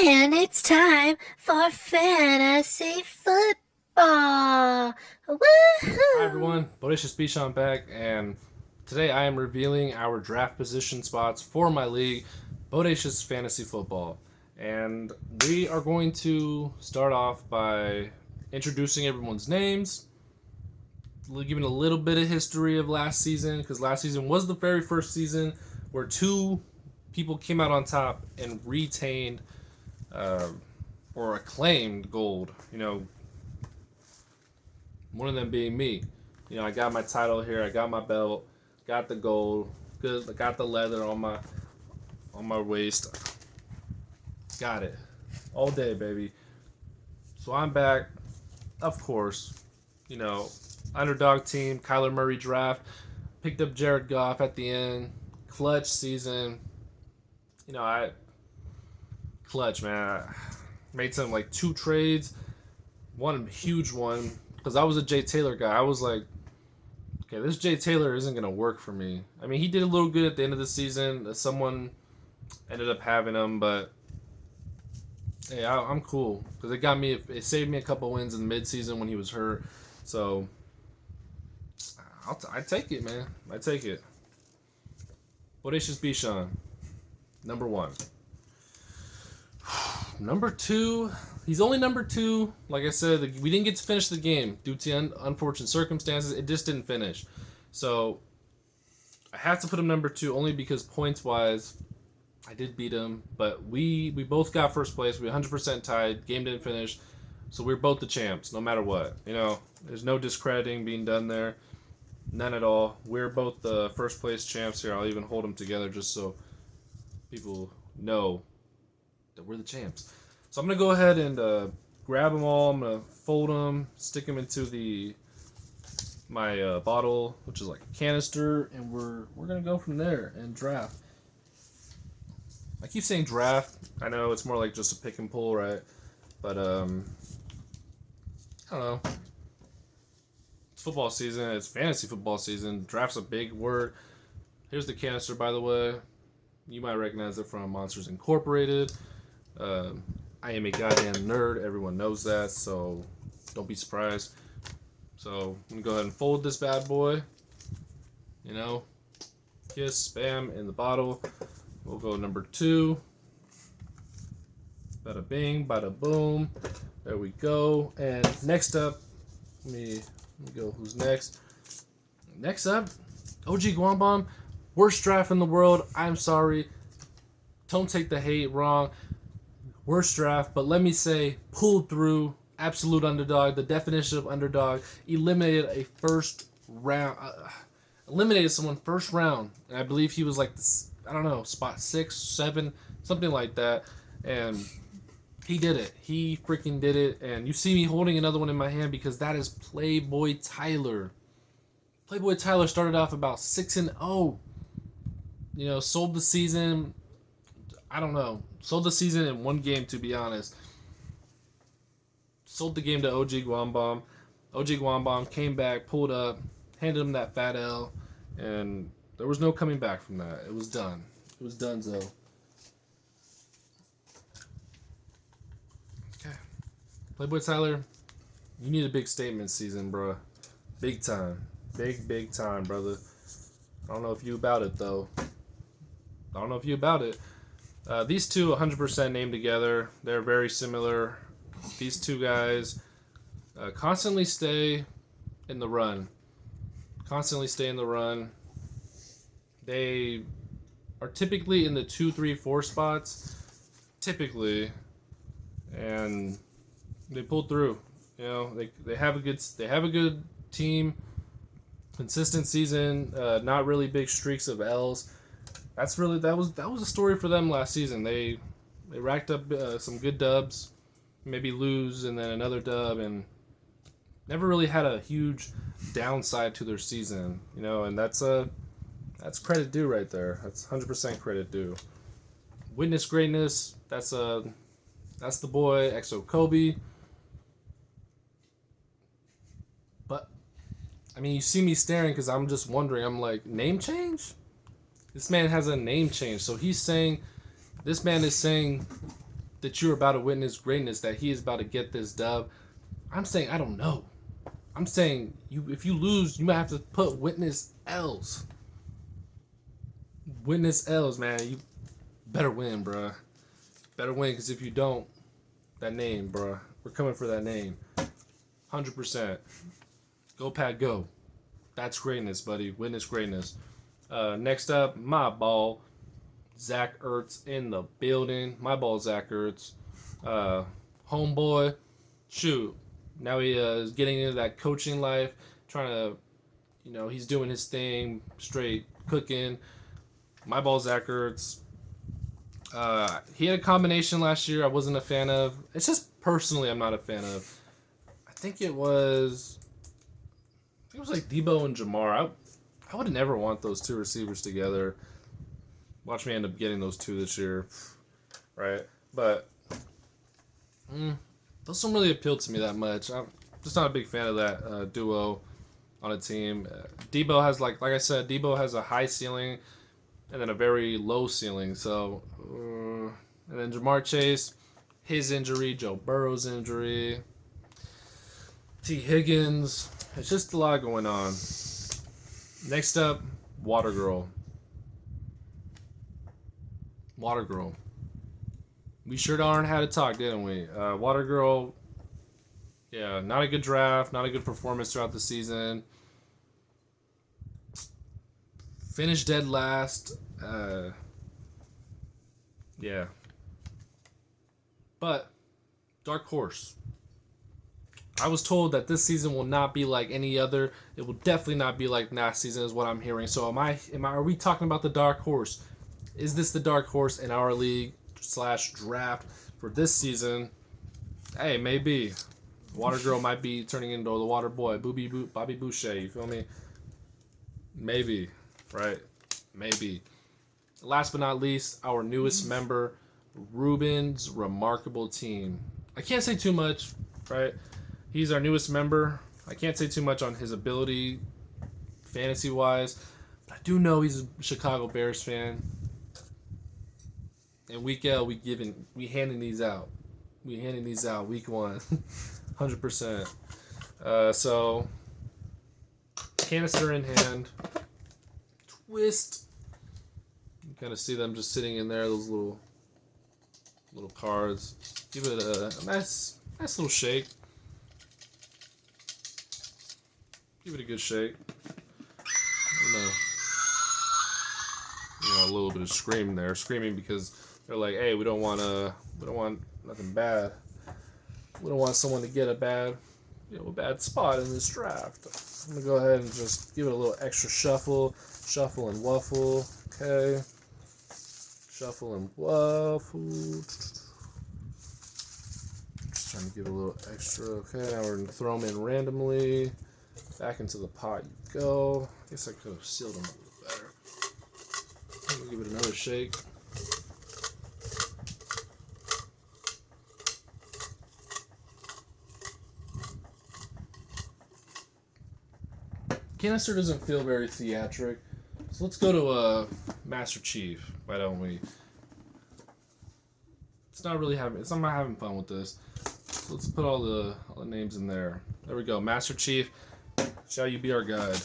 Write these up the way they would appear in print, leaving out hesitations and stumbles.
And it's time for fantasy football. Hi Woohoo! everyone, Bodacious Bichon back, and today I am revealing our draft position spots for my league, Bodacious Fantasy Football. And we are going to start off by introducing everyone's names, giving a little bit of history of last season, because last season was the very first season where two people came out on top and retained uh, or acclaimed gold. One of them being me. I got my title here. I got my belt. Got the gold. Good. I got the leather on my waist. Got it. All day, baby. So I'm back. Of course. You know, underdog team. Kyler Murray draft. Picked up Jared Goff at the end. Clutch season. I clutch, man. I made some like two trades. One huge one because I was a Jay Taylor guy. I was like, okay, this Jay Taylor isn't gonna work for me. I mean, he did a little good at the end of the season. Someone ended up having him, but hey, I'm cool because it got me. It saved me a couple wins in the midseason when he was hurt. So I take it, man. I take it. Bodacious Bichon, number one. Number two, he's only number two. Like I said, we didn't get to finish the game due to unfortunate circumstances. It just didn't finish. So I have to put him number two only because points wise, I did beat him. But we both got first place. We 100% tied. Game didn't finish. So we're both the champs, no matter what. There's no discrediting being done there. None at all. We're both the first place champs here. I'll even hold them together just so people know that we're the champs. So I'm gonna go ahead and grab them all. I'm gonna fold them, stick them into my bottle, which is like a canister, and we're gonna go from there and draft. I keep saying draft. I know it's more like just a pick and pull, right? But I don't know. It's football season. It's fantasy football season. Draft's a big word. Here's the canister, by the way. You might recognize it from Monsters Incorporated. I am a goddamn nerd. Everyone knows that, so don't be surprised. So I'm gonna go ahead and fold this bad boy. Kiss, spam in the bottle. We'll go number two. Bada bing, bada boom. There we go. And next up, let me go. Who's next? Next up, OG Guambom. Worst draft in the world. I'm sorry. Don't take the hate wrong. Worst draft, but let me say, pulled through, absolute underdog. The definition of underdog, eliminated a first round, eliminated someone first round, and I believe he was like this, I don't know, spot 6, 7, something like that, and he did it. He freaking did it, and you see me holding another one in my hand because that is Playboy Tyler. Playboy Tyler started off about 6-0. Sold the season. I don't know. Sold the season in one game, to be honest. Sold the game to OG Guambom. OG Guambom came back, pulled up, handed him that fat L, and there was no coming back from that. It was done. It was done, so. Okay. Playboy Tyler, you need a big statement season, bro. Big time. Big time, brother. I don't know if you about it, though. These two 100% named together. They're very similar. These two guys constantly stay in the run. They are typically in the 2, 3, 4 spots. Typically. And they pull through. They have a good team. Consistent season. Not really big streaks of L's. That was a story for them last season. They racked up some good dubs, maybe lose and then another dub, and never really had a huge downside to their season. And that's credit due right there. That's 100% credit due. Witness greatness. That's the boy XO Kobe. But I mean, you see me staring because I'm just wondering. I'm like, name change? This man has a name change. So this man is saying that you're about to witness greatness, that he is about to get this dub. I'm saying I don't know. I'm saying if you lose, you might have to witness L's. Witness L's, man. You better win, bruh. Better win, because if you don't, that name, bruh. We're coming for that name. 100%. Go, Pat, go. That's greatness, buddy. Witness greatness. Next up, my ball. Zach Ertz in the building. My ball, Zach Ertz. Homeboy. Shoot. Now he is getting into that coaching life. Trying to, he's doing his thing. Straight cooking. My ball, Zach Ertz. He had a combination last year I wasn't a fan of. It's just personally I'm not a fan of. I think it was like Debo and Jamar. I would never want those two receivers together. Watch me end up getting those two this year. Right? But those don't really appeal to me that much. I'm just not a big fan of that duo on a team. Debo has, like I said, Debo has a high ceiling and then a very low ceiling. So, and then Jamar Chase, his injury, Joe Burrow's injury, T. Higgins. It's just a lot going on. Next up, Water Girl. Water Girl. We sure darn had a talk, didn't we? Water Girl, yeah, not a good draft, not a good performance throughout the season. Finished dead last. Yeah. But, dark horse. I was told that this season will not be like any other. It will definitely not be like last season, is what I'm hearing. So are we talking about the dark horse? Is this the dark horse in our league / draft for this season? Hey, maybe. Water Girl might be turning into the Water Boy, Bobby Boucher. You feel me? Maybe, right? Maybe. Last but not least, our newest member, Ruben's Remarkable Team. I can't say too much, right? He's our newest member. I can't say too much on his ability, fantasy-wise. But I do know he's a Chicago Bears fan. And week L, we handing these out. We handing these out week 1, 100%. So canister in hand, twist. You kind of see them just sitting in there. Those little cards. Give it a nice little shake. Give it a good shake. A little bit of screaming there, screaming because they're like, hey, we don't want nothing bad. We don't want someone to get a bad spot in this draft. I'm gonna go ahead and just give it a little extra shuffle and waffle. Okay, shuffle and waffle. Just trying to give it a little extra. Okay, now we're gonna throw them in randomly. Back into the pot you go. I guess I could have sealed them a little better. I'm gonna give it another shake. Canister doesn't feel very theatric, so let's go to Master Chief. Why don't we? I'm not having fun with this. So let's put all the names in there. There we go. Master Chief, shall you be our guide?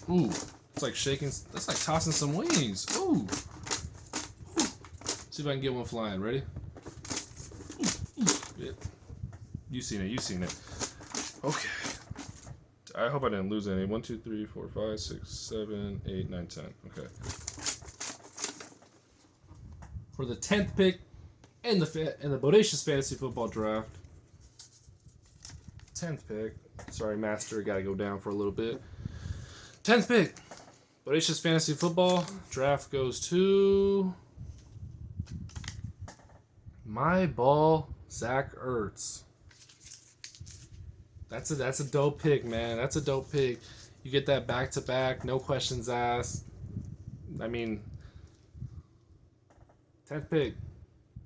Ooh, it's like shaking. That's like tossing some wings. Ooh. See if I can get one flying. Ready? Yeah. You've seen it. Okay. I hope I didn't lose any. 1, 2, 3, 4, 5, 6, 7, 8, 9, 10. Okay. For the 10th pick in the Bodacious Fantasy Football Draft. 10th pick. Sorry, Master. Got to go down for a little bit. 10th pick. Bodacious Fantasy Football Draft goes to my ball, Zach Ertz. That's a dope pick, man. That's a dope pick. You get that back-to-back, no questions asked. I mean, 10th pick.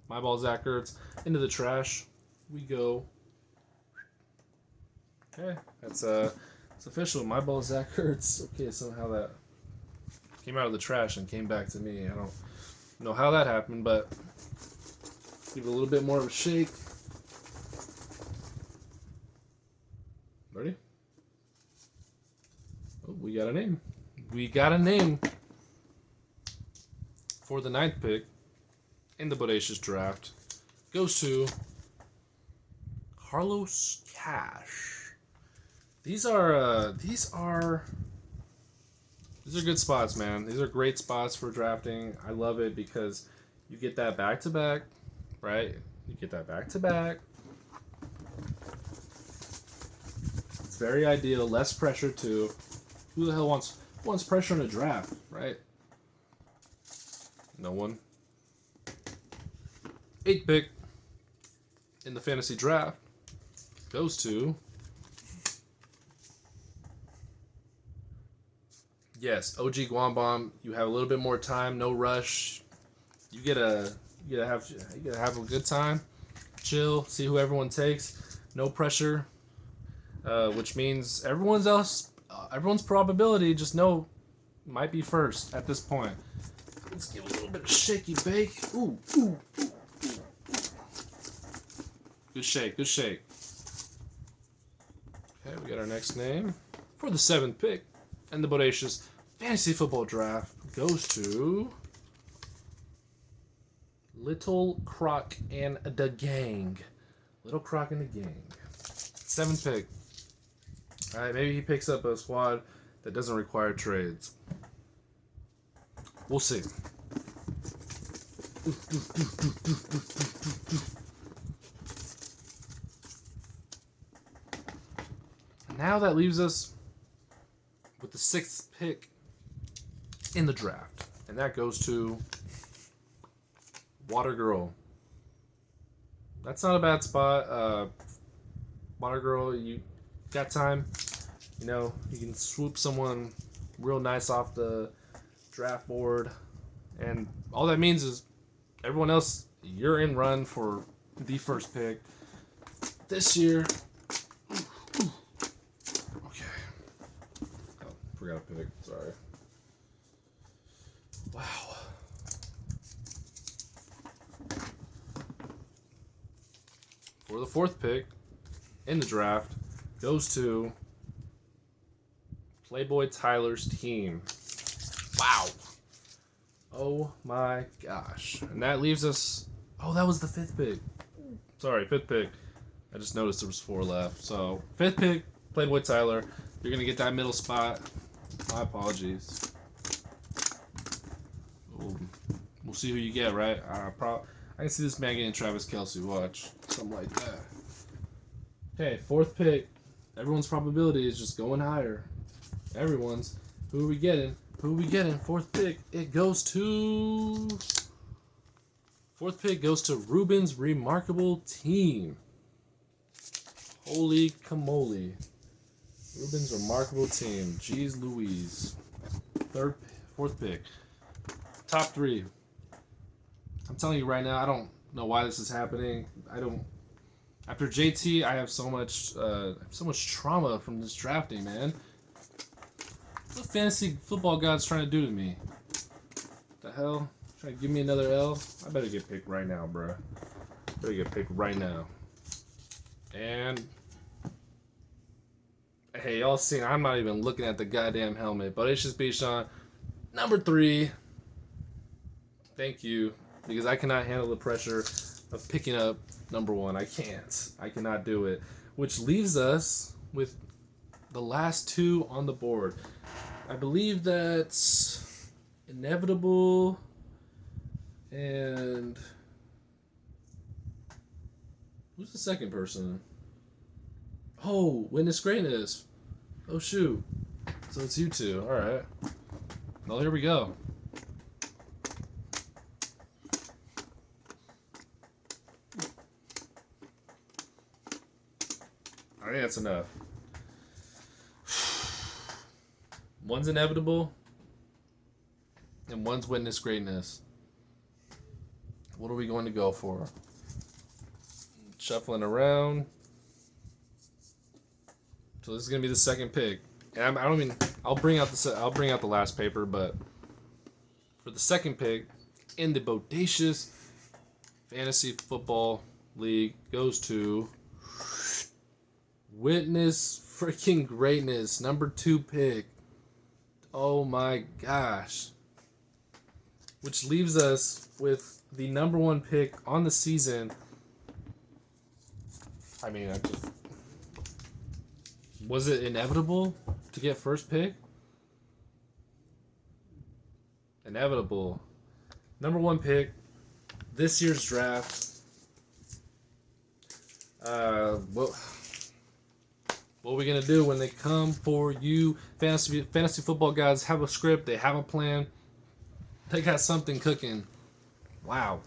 My ball, Zach Ertz. Into the trash we go. Okay, it's official. My ball, Zach Ertz. Okay, somehow that came out of the trash and came back to me. I don't know how that happened, but Give it a little bit more of a shake. Ready? Oh, we got a name. We got a name for the 9th pick in the Bodacious draft. Goes to Carlos Cash. These are good spots, man. These are great spots for drafting. I love it because you get that back to back, right? You get that back to back. It's very ideal. Less pressure too. Who the hell wants pressure in a draft, right? No one. 8th pick in the fantasy draft goes to, yes, OG Guambom. You have a little bit more time, no rush. You gotta have a good time, chill, see who everyone takes, no pressure, which means everyone's probability just know might be first at this point. Let's give a little bit of shaky bake. Ooh. Good shake, good shake. Okay, we got our next name for the 7th pick and the Bodacious fantasy football draft goes to Little Croc and the Gang. Little Croc and the Gang. 7th pick. All right, maybe he picks up a squad that doesn't require trades. We'll see. Now that leaves us with the 6th pick in the draft. And that goes to Water Girl. That's not a bad spot. Water Girl, you got time. You know, you can swoop someone real nice off the draft board. And all that means is everyone else, you're in run for the 1st pick. This year... Forgot a pick. Sorry. Wow. For the 4th pick in the draft goes to Playboy Tyler's team. Wow. Oh my gosh. And that leaves us... Oh, that was the 5th pick. Sorry, 5th pick. I just noticed there was 4 left. So, 5th pick, Playboy Tyler. You're going to get that middle spot. My apologies. We'll see who you get, right? I can see this man getting Travis Kelce. Watch. Something like that. Okay, 4th pick. Everyone's probability is just going higher. Everyone's. Who are we getting? 4th pick. It goes to... 4th pick goes to Ruben's Remarkable Team. Holy camole. Ruben's Remarkable Team. Jeez Louise. 4th pick. Top 3. I'm telling you right now, I don't know why this is happening. After JT, I have so much trauma from this drafting, man. What fantasy football god's trying to do to me? The hell? Trying to give me another L? I better get picked right now, bruh. Better get picked right now. And... Hey, y'all seen, I'm not even looking at the goddamn helmet. Bodacious Bichon, number 3. Thank you. Because I cannot handle the pressure of picking up number 1. I can't. I cannot do it. Which leaves us with the last 2 on the board. I believe that's Inevitable and... Who's the second person? Oh, Witness Greatness. Oh, shoot. So it's you 2. Alright. Well, here we go. I think that's enough. One's Inevitable, and one's Witness Greatness. What are we going to go for? Shuffling around. So this is gonna be the 2nd pick, and I'll bring out the last paper, but for the 2nd pick in the Bodacious fantasy football league goes to Witness freaking Greatness, number 2 pick. Oh my gosh. Which leaves us with the number 1 pick on the season. I mean, was it inevitable to get first pick? Inevitable. Number 1 pick, this year's draft. What are we gonna do when they come for you? Fantasy football guys have a script. They have a plan. They got something cooking. Wow,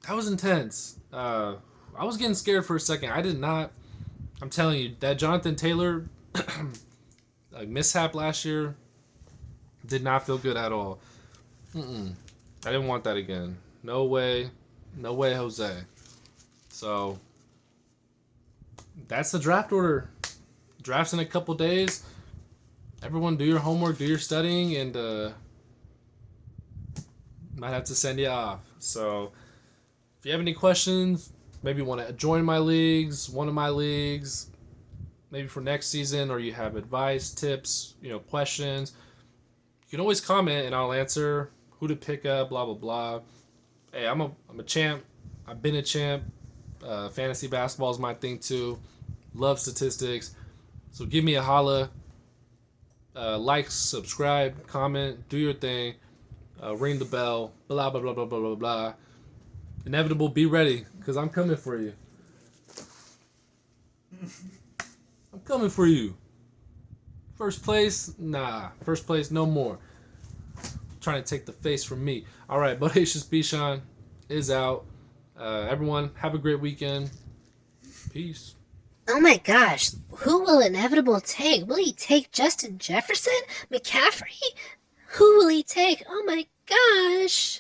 that was intense. I was getting scared for a second. I did not. I'm telling you, that Jonathan Taylor mishap last year did not feel good at all. I didn't want that again. No way, Jose. So that's the draft order. Draft's in a couple days. Everyone do your homework, do your studying, and might have to send you off. So if you have any questions, maybe want to join my leagues, one of my leagues, maybe for next season, or you have advice, tips, questions, you can always comment and I'll answer who to pick up, blah, blah, blah. Hey, I'm a champ. I've been a champ. Fantasy basketball is my thing too. Love statistics. So give me a holla. Like, subscribe, comment, do your thing. Ring the bell. Blah, blah, blah, blah, blah, blah, blah. Inevitable, be ready, because I'm coming for you. I'm coming for you. First place? Nah. First place, no more. Trying to take the face from me. All right, Bodacious Bichon is out. Everyone, have a great weekend. Peace. Oh my gosh, who will Inevitable take? Will he take Justin Jefferson? McCaffrey? Who will he take? Oh my gosh.